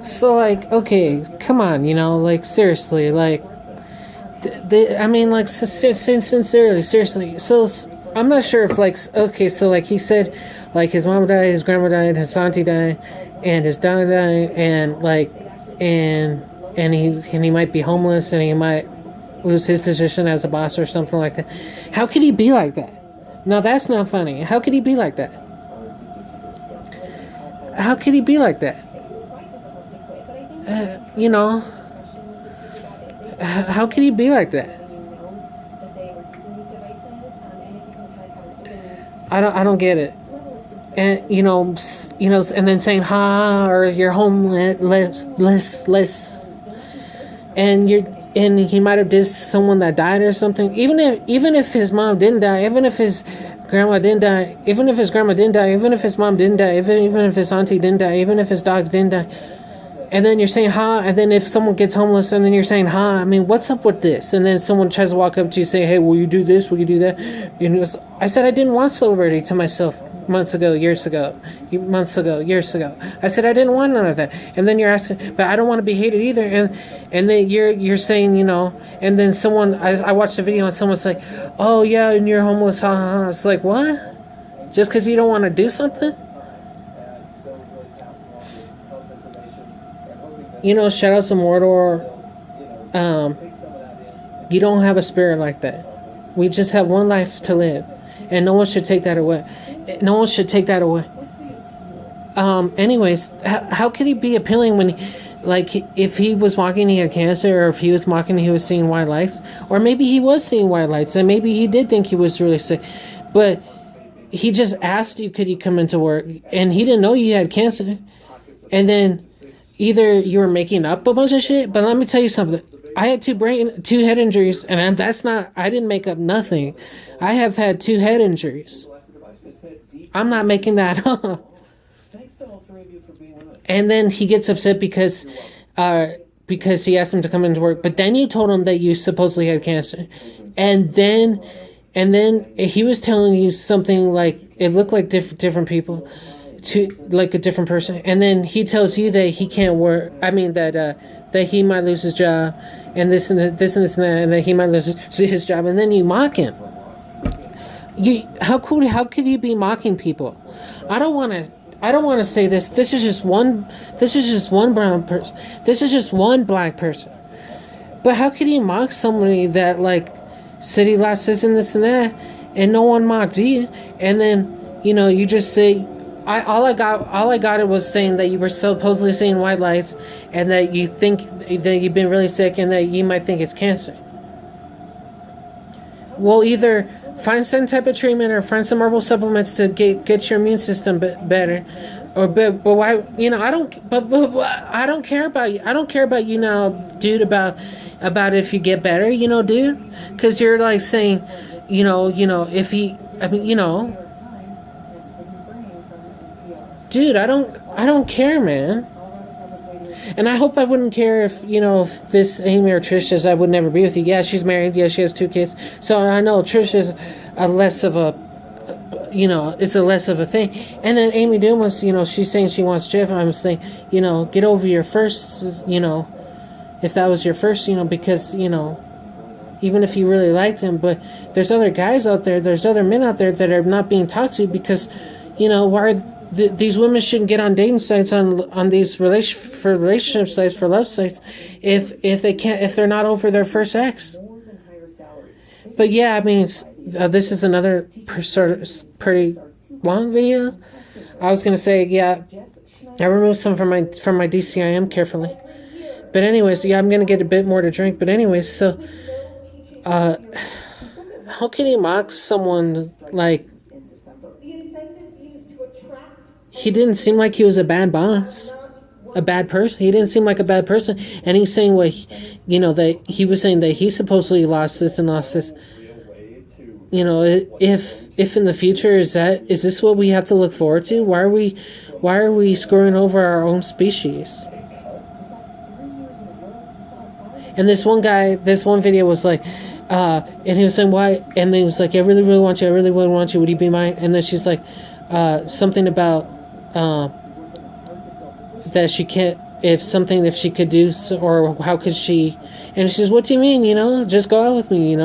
So, like, okay, come on, like, seriously, like, I mean, like, sincerely, seriously. So, I'm not sure if, like, okay, so, like, he said, like, his mom died, his grandma died, his auntie died, and his dog died, and, like, and he might be homeless, and he might lose his position as a boss or something like that. How could he be like that? No, that's not funny. How could he be like that? How could he be like that? How could he be like that? I don't get it. And and then saying ha, or you're homeless, and he might have dissed someone that died or something. Even if his mom didn't die, even if his grandma didn't die, even if his grandma didn't die, even if his mom didn't die, even if his auntie didn't die, even if his dog didn't die, and then you're saying ha, and then if someone gets homeless, and then you're saying ha, I mean, what's up with this? And then someone tries to walk up to you and say, hey, will you do this? Will you do that? I said I didn't want celebrity to myself years ago. I said I didn't want none of that. And then you're asking, but I don't want to be hated either. And then you're saying, and then I watched the video and someone's like, oh yeah, and you're homeless, ha ha ha. It's like, what? Just because you don't want to do something? Shout out to Mordor. You don't have a spirit like that. We just have one life to live, and no one should take that away. Anyways, how could he be appealing when, like, if he was walking, he had cancer, or if he was walking, he was seeing white lights, or maybe he was seeing white lights, and maybe he did think he was really sick, but he just asked you, could you come into work, and he didn't know you had cancer, and then either you were making up a bunch of shit, but let me tell you something. I had two head injuries, and I didn't make up nothing. I have had 2 head injuries. I'm not making that up. And then he gets upset because he asked him to come into work, but then you told him that you supposedly had cancer. And then he was telling you something like, it looked like different people. To like a different person, and then he tells you that he can't work. I mean that he might lose his job, and this and that, and that he might lose his job, and then you mock him. How could you be mocking people? I don't want to say this. This is just one brown person. This is just one black person. But how could you mock somebody that, like, said he lost this and this and that, and no one mocked you, and then you just say. All I got it was saying that you were supposedly seeing white lights, and that you think that you've been really sick, and that you might think it's cancer. Well, either find some type of treatment or find some herbal supplements to get your immune system better, but why? I don't. But I don't care about you. I don't care about you now, dude. About if you get better, dude. Because you're like saying, if he. I mean, dude, I don't care, man. And I hope I wouldn't care if this Amy or Trish says I would never be with you. Yeah, she's married. Yeah, she has 2 kids. So I know Trish is a less of a thing. And then Amy Dumas, she's saying she wants Jeff. I'm saying, get over your first, if that was your first, because, even if you really liked him, but there's other guys out there, there's other men out there that are not being talked to because, why are these women shouldn't get on dating sites, on these relationship sites, for love sites, if they're not over their first ex. But yeah, I mean, this is another sort of pretty long video. I was gonna say, yeah, I removed some from my DCIM carefully. But anyways, yeah, I'm gonna get a bit more to drink. But anyways, so how can you mock someone like? He didn't seem like he was a bad boss, a bad person. He didn't seem like a bad person. And he's saying that he was saying that he supposedly lost this and lost this. If in the future is this what we have to look forward to? Why are we screwing over our own species? And this one video was like, and he was saying why, and then he was like, I really, really want you. I really, really want you. Would you be mine? And then she's like, something about. uh, that she can't, if she could do so, or how could she, and she says, what do you mean, just go out with me,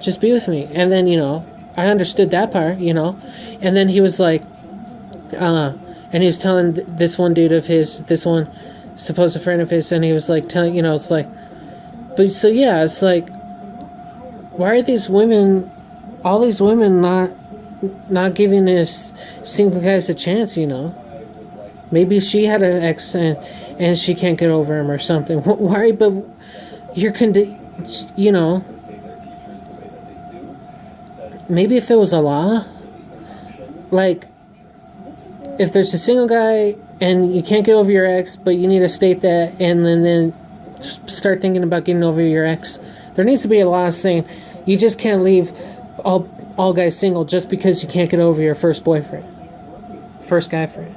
just be with me. And then, I understood that part, and then he was like, and he was telling this one dude of his, this one supposed friend of his, and he was like telling, it's like, but so yeah, it's like, why are these women, all these women not giving this single guys a chance, Maybe she had an ex and she can't get over him or something. Why? But you're maybe if it was a law, like if there's a single guy and you can't get over your ex, but you need to state that and then start thinking about getting over your ex. There needs to be a law saying you just can't leave all guys single just because you can't get over your first boyfriend, first guy friend.